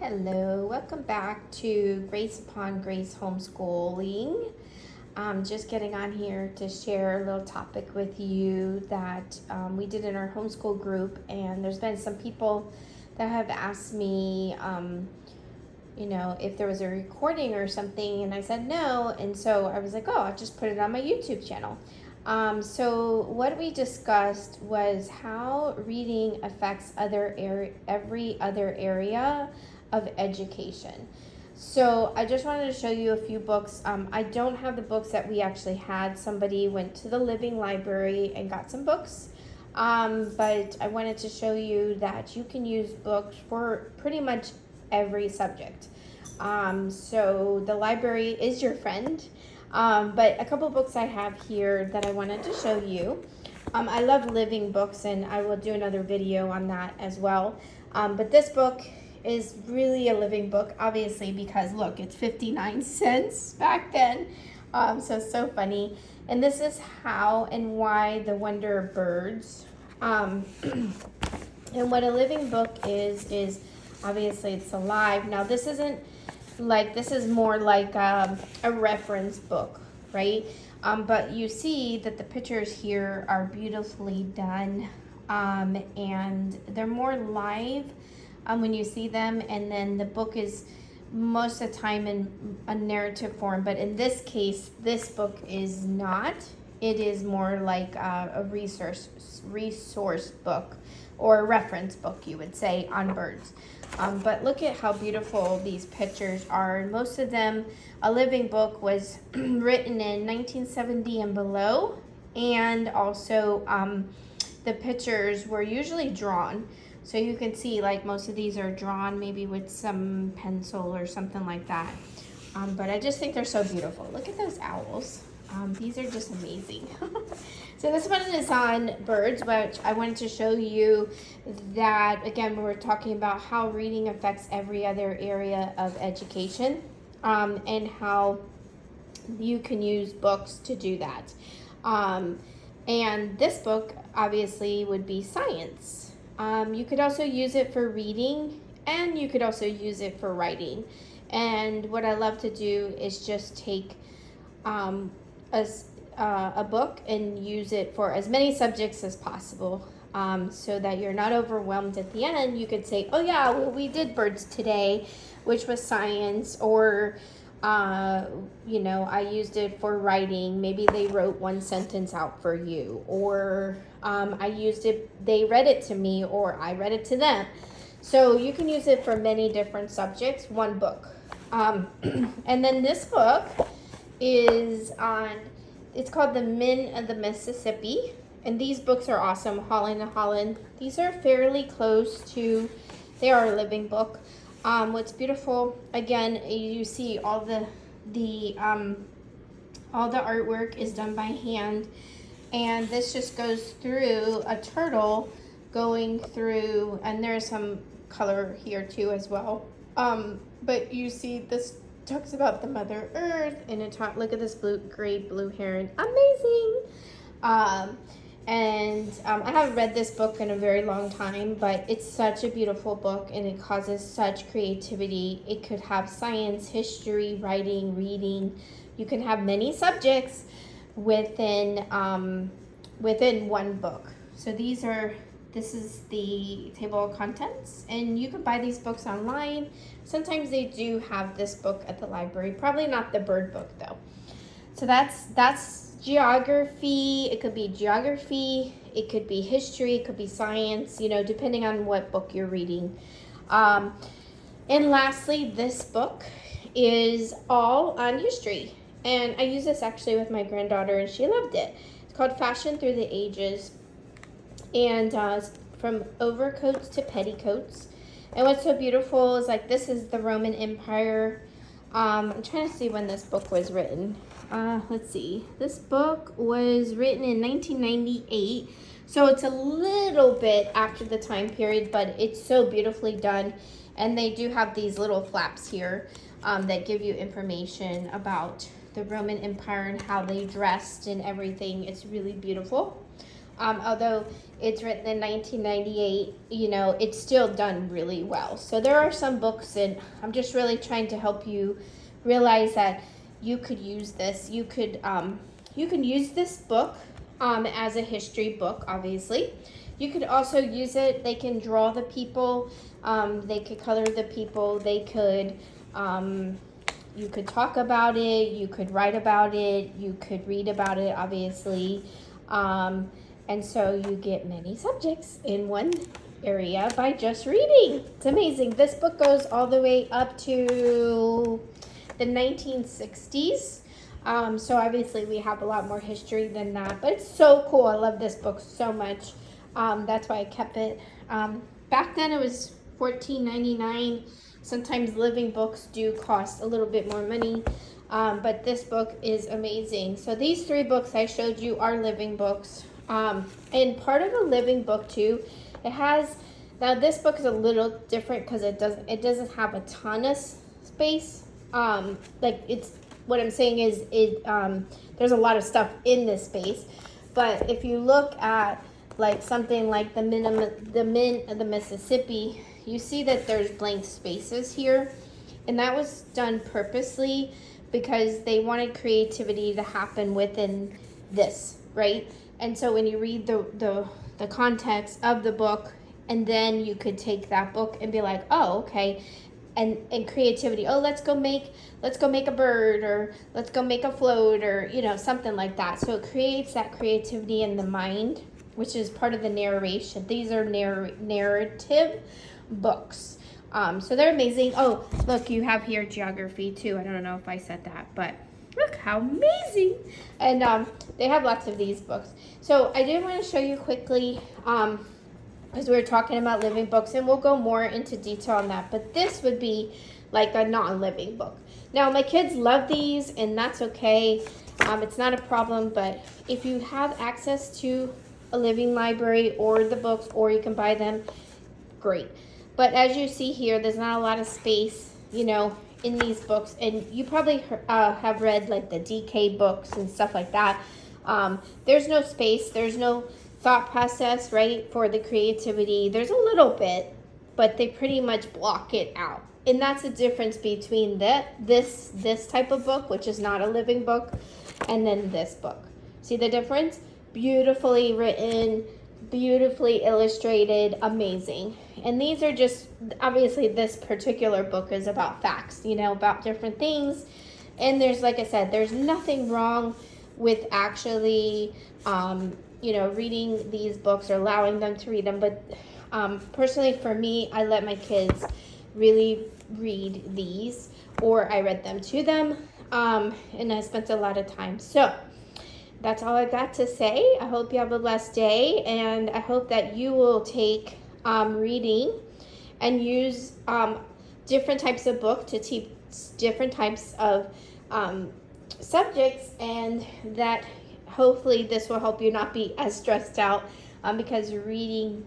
Hello, welcome back to Grace Upon Grace Homeschooling. I'm just getting on here to share a little topic with you that we did in our homeschool group, and there's been some people that have asked me, if there was a recording or something, and I said no, and so I was like, oh, I'll just put it on my YouTube channel. So what we discussed was how reading affects every other area of education. So I just wanted to show you a few books. I don't have the books that we actually had. Somebody went to the living library and got some books. But I wanted to show you that you can use books for pretty much every subject. So the library is your friend. But a couple books I have here that I wanted to show you. I love living books, and I will do another video on that as well. But this book is really a living book, obviously, because look, it's 59 cents back then. So it's so funny. And this is How and Why the Wonder of Birds. And what a living book is obviously it's alive. Now this isn't like, this is more like a reference book, right? But you see that the pictures here are beautifully done, and they're more live when you see them, and then the book is most of the time in a narrative form, but in this case, this book is not. It is more like a resource book, or a reference book, you would say, on birds. But look at how beautiful these pictures are. Most of them, a living book was written in 1970 and below, and also the pictures were usually drawn. So you can see, like, most of these are drawn maybe with some pencil or something like that. But I just think they're so beautiful. Look at those owls. These are just amazing. So this one is on birds, which I wanted to show you that, again, we were talking about how reading affects every other area of education, and how you can use books to do that. And this book, obviously, would be science. You could also use it for reading, and you could also use it for writing. And what I love to do is just take a book and use it for as many subjects as possible, so that you're not overwhelmed at the end. You could say, oh yeah, well, we did birds today, which was science, or I used it for writing. Maybe they wrote one sentence out for you, or I used it, they read it to me, or I read it to them. So you can use it for many different subjects, one book. And then this book is on, it's called The Men of the Mississippi. And these books are awesome, Holland and Holland. These are fairly close to, they are a living book. What's beautiful, again, you see all the artwork is done by hand, and this just goes through a turtle going through, and there's some color here too as well. But you see this talks about the Mother Earth, and it look at this great blue heron, amazing. I haven't read this book in a very long time, but it's such a beautiful book, and it causes such creativity. It could have science, history, writing, reading. You can have many subjects within one book. So this is the table of contents, and you can buy these books online. Sometimes they do have this book at the library, probably not the bird book though. So that's geography. It could be geography, it could be history, it could be science, depending on what book you're reading. And lastly, this book is all on history, and I use this actually with my granddaughter, and she loved it. It's called Fashion Through the Ages, and from overcoats to petticoats. And what's so beautiful is, like, this is the Roman Empire. I'm trying to see when this book was written. Let's see. This book was written in 1998, so it's a little bit after the time period, but it's so beautifully done. And they do have these little flaps here that give you information about the Roman Empire and how they dressed and everything. It's really beautiful. Although it's written in 1998, it's still done really well. So there are some books, and I'm just really trying to help you realize that you could use this. You can use this book as a history book, obviously. You could also use it. They can draw the people. They could color the people. They could. You could talk about it. You could write about it. You could read about it, obviously. And so you get many subjects in one area by just reading. It's amazing. This book goes all the way up to the 1960s. So obviously we have a lot more history than that, but it's so cool. I love this book so much. That's why I kept it. Back then it was $14.99. Sometimes living books do cost a little bit more money, but this book is amazing. So these 3 books I showed you are living books. And part of a living book too, it has, now this book is a little different because it doesn't have a ton of space. What I'm saying is there's a lot of stuff in this space, but if you look at like something like the Mint of the Mississippi, you see that there's blank spaces here, and that was done purposely because they wanted creativity to happen within this, right? And so when you read the context of the book, and then you could take that book and be like, oh, okay, and creativity. Oh, let's go make a bird, or let's go make a float, or something like that. So it creates that creativity in the mind, which is part of the narration. These are narrative books. So they're amazing. Oh, look, you have here geography too. I don't know if I said that, but look how amazing. And they have lots of these books. So I did want to show you quickly, because we were talking about living books, and we'll go more into detail on that. But this would be like a non-living book. Now, my kids love these, and that's okay. It's not a problem, but if you have access to a living library or the books, or you can buy them, great. But as you see here, there's not a lot of space, in these books, and you probably have read like the DK books and stuff like that. There's no space, there's no thought process, right, for the creativity. There's a little bit, but they pretty much block it out. And that's the difference between this type of book, which is not a living book, and then this book. See the difference? Beautifully written, beautifully illustrated, amazing. And these are just, obviously this particular book is about facts, about different things. And there's, like I said, there's nothing wrong with actually, reading these books or allowing them to read them. But personally for me, I let my kids really read these, or I read them to them, and I spent a lot of time. So that's all I got to say. I hope you have a blessed day, and I hope that you will take reading and use different types of book to teach different types of subjects, and that hopefully this will help you not be as stressed out, because reading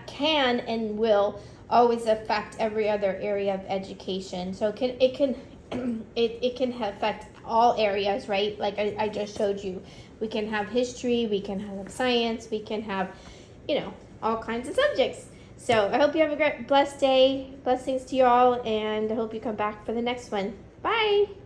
can and will always affect every other area of education. So it can affect all areas, right? Like I just showed you, we can have history, we can have science, we can have, all kinds of subjects. So I hope you have a blessed day. Blessings to you all, and I hope you come back for the next one. Bye.